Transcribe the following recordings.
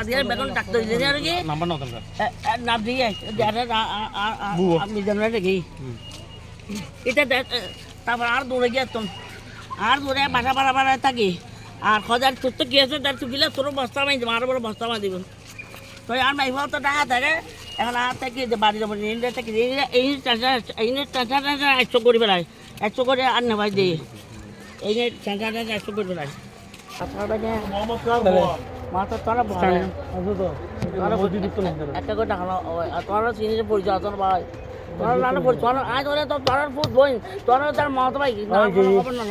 দিয়ে বেগুন ডাক্তার দিয়ে আর কি নাম্বার নাও দরকার নাম দিয়ে আমি জানাই দেখি এটা তারপর আর দৌড়ে গিয়ে আর দৌড়ে বাসা বাড়া থাকি আর খোঁজার তোর তো কি আছে তার চুকিলে তোর বস্তা মাই দেবো আরো বড় বস্তা মা দিব তো আর মাই ভাব তো টাকা থাকে এখন আর থেকে বাড়ি যাবো ইন্ডিয়া থেকে এই টেনশন একশো করে বেড়ায় একশো করে আর নেবাই দিয়ে এই টেনশন একশো করে বেড়ায় মাথা তোরা একটা করে টাকা তোরা চিনি পরিচয় তোর ভাই তোরা রান্না করি তোরা আজ ধরে তো তোর ফুট বই তোরা তার মতো ভাই খবর না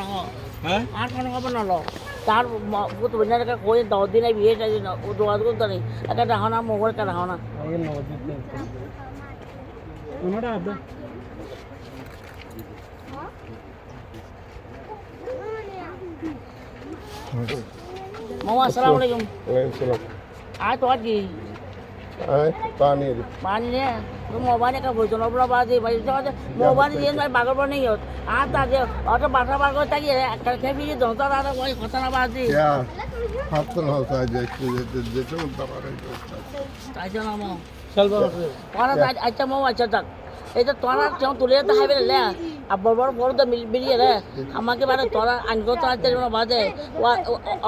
আর কোনো খবর না তার ফুট বোঝাকে কই 10 দিনে বিয়ে চাই না ও দোয়াদ করতে নেই একটা রাখো না মোবাইল একটা রাখো না मामा अस्सलाम वालेकुम आज तो आज पानी ने तो मोबाइल का बोल चलो बड़ा बात है भाई तो मोबाइल ये मैं बागर पर नहीं हो आता जे और तो बाटा बागर तक ये करके भी ये दोता रहा कोई खतरा बात है क्या खतरा होता है जैसे उनका बारे में अच्छा मामा चल बोल अच्छा मामा अच्छा तक এই যে তোরা যেমন তুলে যেতে হবে লে আর বড় বড় বড় তো বেরিয়ে রে আমাকে মানে তোরা আনগো তো আনতে বাদে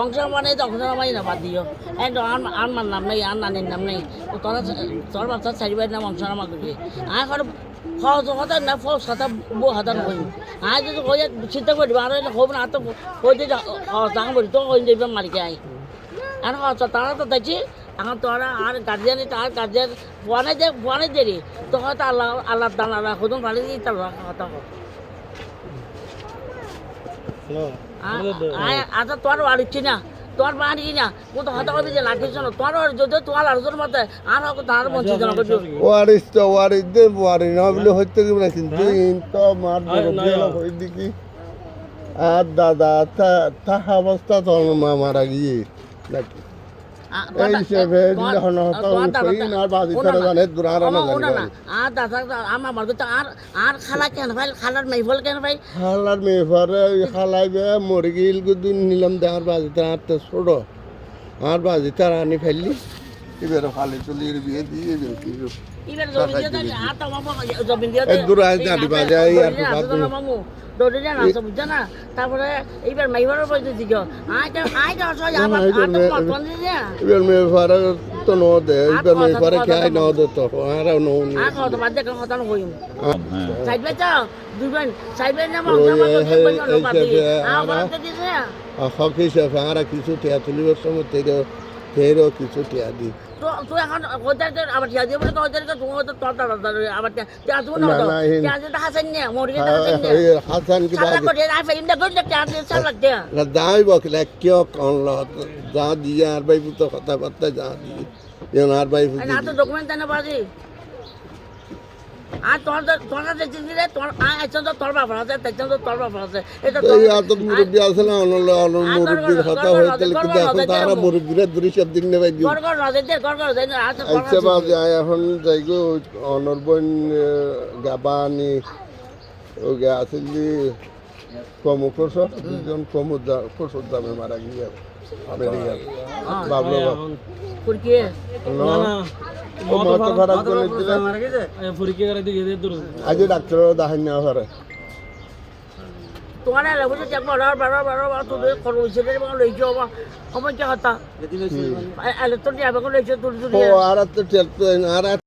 অংশ মানে অংশ মানে না বাদ দিও একদম আর মার নাম নেই আর নানির নাম নেই তোরা তোর বাচ্চা চারিবার নাম অংশ নামা করবি আর এখন খরচ কথা না ফল সাথে বউ হাতান করি আর যদি কই চিন্তা করি আর হোক না তো কই যে দাম বলি তো কই দেবে মারিকে আই আর খরচ তারা তো দেখছি এখন তোরা আর গার্জিয়ান আর গার্জিয়ান বনে দেরি তো হয়তো আল্লাহ দানা রাখো তুমি ভালো দিয়ে তার কথা হোক আচ্ছা তোর বাড়িচ্ছি না তোর বাড়ি না কোথাও হয়তো কবি যে লাগিস না তোর যদি তোমার আলোচনার মধ্যে আর হোক তার বঞ্চিত না করছো ওয়ারিস তো ওয়ারিস দে ওয়ারি না বলে হইতে কি না কিন্তু তো মার ধরে হই দিকি আর দাদা তা অবস্থা তো মারা গিয়ে নাকি এই হিসেবে যখন হতো কই না বাজি করে জানে দুরারা না জানে আর দাদা আমার বাড়ি তো আর খালা কেন ভাই খালার মেইফল কেন ভাই খালার মেইফল খালাইবে মুরগিল গুদিন নিলাম দেখার বাজি আর তো ছোট আর বাজি তার আনি ফেললি এবার খালি চলির বিয়ে দিয়ে কি এবার জমি দিয়ে আর তো বাবা জমি দিয়ে দুরা জানি বাজাই আর মামু দৌড়ে না তো বুঝছ না তারপরে এইবার মাইবারের পয়সা দিছ আইটা অসহায় আমার আর তো পছন্দ না এবার মেইফার তো নো দে এবার মেইফারে খাই না দে তো আর নো আর কত বাদ দেখো কথা হইম সাইডবে তো দুজন সাইডবে না হকি সাফা আর কিছু টিয়া তুলিবার সময় তেরো কিছু টিয়া দি তো তুই এখন কোথায় আবার টিয়া দিয়ে বলে তো ওদেরকে তুমি তো তটা আবার টিয়া তুমি না টিয়া দিয়ে হাসান না মুরগি হাসান না হাসান কি বাদ করে আর ফেলিম দা গন্ডা টিয়া দিয়ে চাল লাগতে না দাই বকলে কিও কোন ল যা দিয়া আর ভাই তো কথা বার্তা যা দি যেন আর ভাই না তো ডকুমেন্ট না বাজি আর তোর দিলে তোর আইছো তো তোর বাবা আছে তেজ তো তোর বাবা আছে এটা তো এই তো মুরব্বি আছে না অনল মুরব্বির কথা হইতে কি দেখো তারা মুরব্বিরা দুরি সব দিন নেবে গর রাজে না আচ্ছা বাজে এখন যাইগো অনরবন গাবানি ও গে আসলি কমুকর সব দুজন কমুদা কোসদ দামে মারা গিয়ে আমেরিকা বাবলো কুরকি না ও মাথা খারাপ করে দিলে মারা গেছে পরীক্ষা করে দিয়ে দূর আজ ডাক্তার দেখাই না পারে তোমার লাগবে যে বড় তো করো সেটা লইছো আমার কি কথা আলে তো যাবে লইছো তুই ও আর তো আর